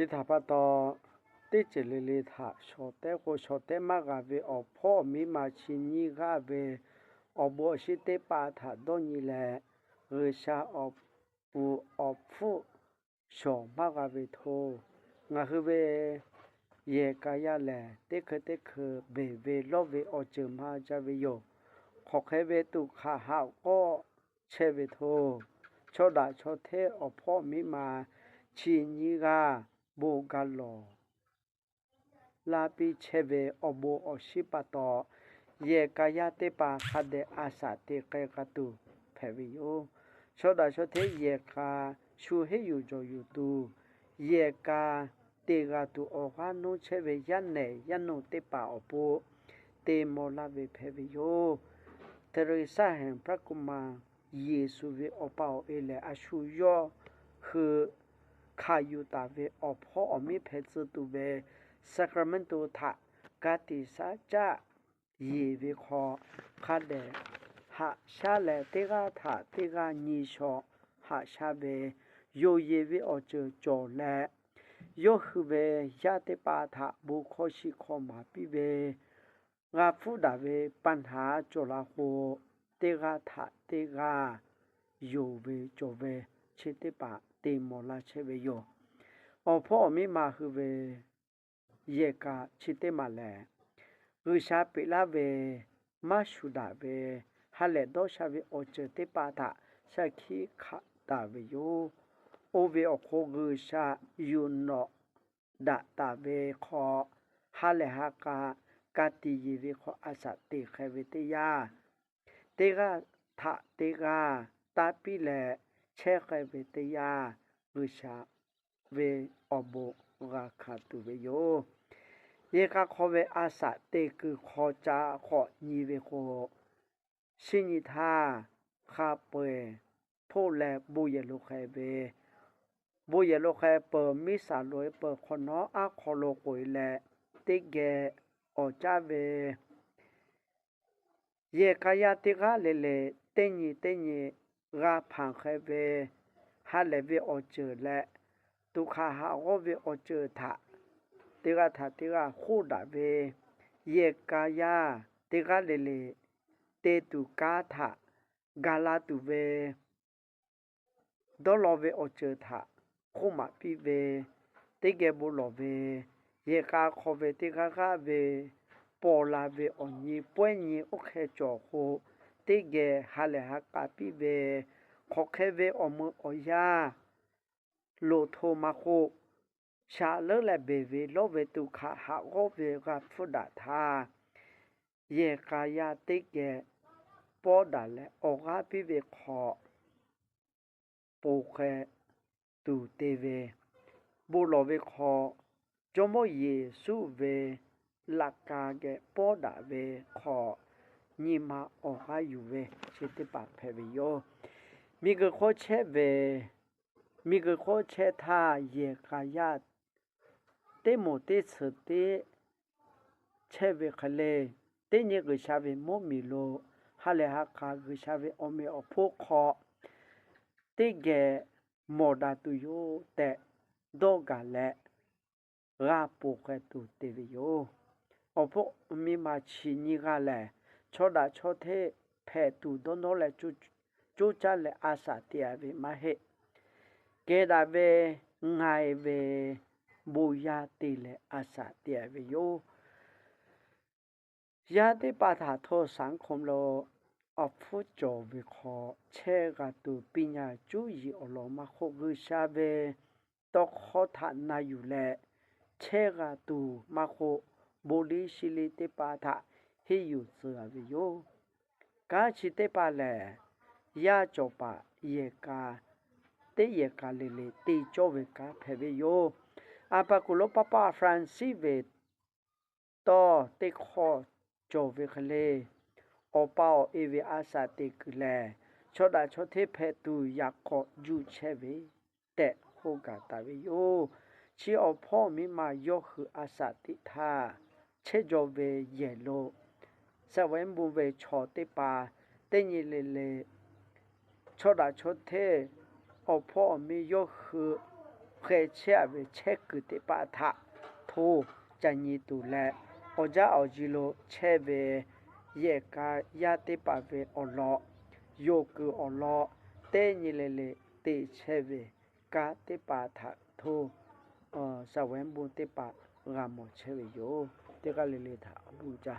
ชิทาปตอติเจเลเลทาโชเตโกโชเตมากาเวอพ่อมีมาชินีกาเวอบอชิเตปาทาดอนีแลเรชาอปูอฟุโชมากาเวโทงาคือเวเยกายาแลเตเคเบเวโลเวอเจมาจาเวโยขอเคเวตุขาหาก็เชเวโทโชดาโชเทอพ่อมีมาชินีกาโบกาโลลาปิเชเวอโบอชิปตอเยกายาเตปาคาเดอาสาเตเกกาตุเพวิโยโชดาโชเทเยกาชูเฮยูโจยูตูเยกาเตกาตุออกานุเชเวยันเนยันโนเตปาอโปเตโมลาเวเพวิโยเทเรซาแห่งพระกุมารเยซูเวอปาเอเลอาชูโยคือคายูตาเวอพ่อมีเพจตุเวSacramento ทากาติสาจาเยเวขอคาเดหาชาเลเตกาทาเตกานีชอหาชาเวโยเยเวอเจโจเลโยคือเวยาเตปาทาบุโคชิขอมาปิเวงาฟูดาเวปัญหาโจลาโฮเตกาทาเตกาโยเวโจเวเชเตปาเตโมลาเชเวโยอพ่อมีมาคือเวเยกาชิเตมาแลรุชาปิลาเวมาชุดาเวฮัเลโดชาเวโอเจเตปาทาชาคิขะตาเวโยโอเวอโครุชายูโนดาตาเวขอฮัเลฮากากาติเยเวขออาสาติเคเวเตยาเตกาทาเตกาตาปิเลเชเคเวเตยารุชาเวอโบราคาตุเวโยเยกาขอเวอาสาเตคือขอจาขอนีเวโคชินิทาคาเปโพแลบุเยโลแคเวบุเยโลแคเปมิสาลอยเปขอนออาขอโลโกยแลเตเกอจาเวเยกายาติกาเลเลเตญิราพังแคเวฮาเลเวอเจแลตุคาหาโอเวอเจทาเตกาทาเตกาคูดาเวเยกายาเตกาเลเลเตตุกาทากาลาตุเวดอลเวอเจทาคุมาปิเวเตเกบุลเวเยกาขอเวเตกากาเวปอลาเวอญีป่วยญีโอเคจอโคเตเกฮาเลฮากาปิเวขอเคเวอมืออยาโลโทมาโคชาเลและเบเวโลเวตุคาหาโกเวกาฟุดาทาเยกายาเตเกปอดาและออกาปิเวขอโปเคตูเตเวบุโลเวขอจโมเยซูเวลักกาเกปอดาเวขอนิมาออกาอยู่เวชิติปาเพเวโยมีกโคเชเวมีกโคเชทาเยกายาเตโมเตสเตเชเวคเลเตเนกชาเวโมมิโลฮาเลฮากากชาเวอเมอโพขอเตเกโมดาตุโยเตโดกาเลราโปเกตุเตเวโยอโพมีมาชินิกาเลโชดาโชเทเพตุโดโนเลจูจาเลอาสาเตียเวมาเฮเกดาเวไงเวบุยาติเลอาสาเตียเวโยยาติปาถาโทสังคมโลอฟุจอวิขอเชกาตุปิญญาจุยีอโลมาโคกุชาเวตอกขอทานาอยู่แลเชกาตุมาโคบุลิชิลิติปาถาฮิยุเสือวิโยกาชิเตปาแลยาจปาเยกาเตเยกาเลเลติโจเวกาเพเวโยอาปากุโลปาปาฟรานซิเวโตเตขอโจเวคเลอปาเอเวอาสาเตกแลชดาชเทเพตุยาขอยูเชเวเตโฮกาตาเวโยชีอพ่อมิมาโยคืออาสาติทาเชโจเวเยโลสเวนบุเวชอเตปาเตญิเลเลชดาชเทอพ่อมิโยคือ เพื่อเชื่อเวเช็คกึติปาทะโทจันยีตุแลอจาเอาจิโลเชเวเยกายาติปาเวอลอโยกุอลอเตญิเลเลเตเชเวกาติปาทะโทสะเวนบุติปะรามอเชเวโยเตกะเลเลทะบูจา